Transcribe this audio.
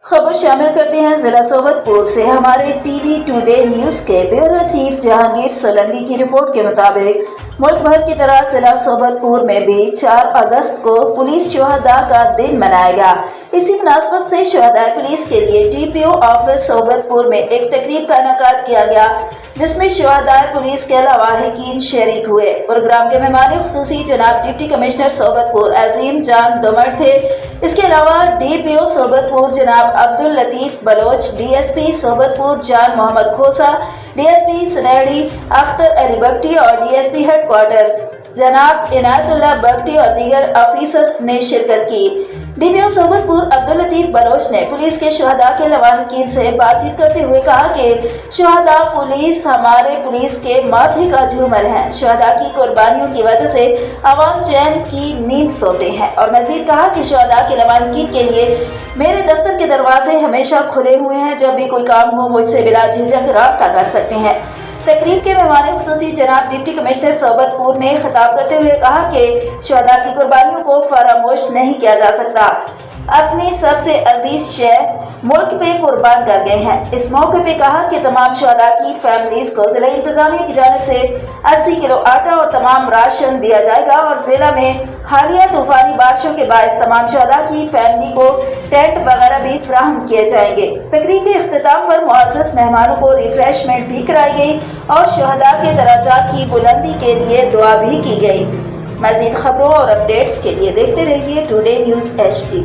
खबर शामिल करते हैं जिला सोबतपुर से। हमारे टीवी टुडे न्यूज के ब्यूरो चीफ जहांगीर सोलंकी की रिपोर्ट के मुताबिक मुल्क भर की तरह जिला सोबतपुर में भी 4 अगस्त को पुलिस शहादा का दिन मनाया गया। इसी मुनासबत से शहादा पुलिस के लिए डीपीओ ऑफिस सोबतपुर में एक तकरीब का इनेकाद किया गया, जिसमें शहादा पुलिस के लवाहिकीन शरीक हुए। प्रोग्राम के मेहमान खुसूसी जनाब डिप्टी कमिश्नर सोबतपुर अजीम जान दोमर थे। इसके अलावा डीपीओ सोबतपुर जनाब अब्दुल लतीफ बलोच, डीएसपी सोबतपुर जान मोहम्मद खोसा, डीएसपी सनेड़ी अख्तर अली बख्टी और डीएसपी हेडक्वार्टर्स जनाब इनायतुल्लाह बख्टी और दीगर ऑफिसर्स ने शिरकत की। डीपीओ सोबतपुर अब्दुल लतीफ बलोच ने पुलिस के शहादा के लवाहिकीन से बातचीत करते हुए कहा कि शहादा पुलिस हमारे पुलिस के माथे का झूमर है। शहादा की कुर्बानियों की वजह से अवाम चैन की नींद सोते हैं। और मजीद कहा कि शहादा के लवाहिकीन के लिए मेरे दफ्तर के दरवाजे हमेशा खुले हुए हैं। जब भी कोई काम हो मुझसे बिला झिझक राब्ता कर सकते हैं। तकरीब के मेहमान खुसूसी जनाब डिप्टी कमिश्नर सोबतपुर ने खिताब करते हुए कहा कि शहादा की कुर्बानियों को फरामोश नहीं किया जा सकता। अपनी सबसे अजीज शय मुल्क पे कुर्बान कर गए हैं। इस मौके पे कहा कि तमाम शहादा की फैमिलीज को जिला इंतजामिया की जानिब से 80 किलो आटा और तमाम राशन दिया जाएगा। और जिला में हालिया तूफानी बारिशों के बायस तमाम शहादा की फैमिली को टेंट वगैरह भी फराहम किए जाएंगे। तकरीब के इख्तिताम पर मुअज़्ज़ज़ मेहमानों को रिफ्रेशमेंट भी कराई गई और शहादा के दराजात की बुलंदी के लिए दुआ भी की गई। मज़ीद खबरों और अपडेट्स के लिए देखते रहिए टुडे न्यूज़ HD।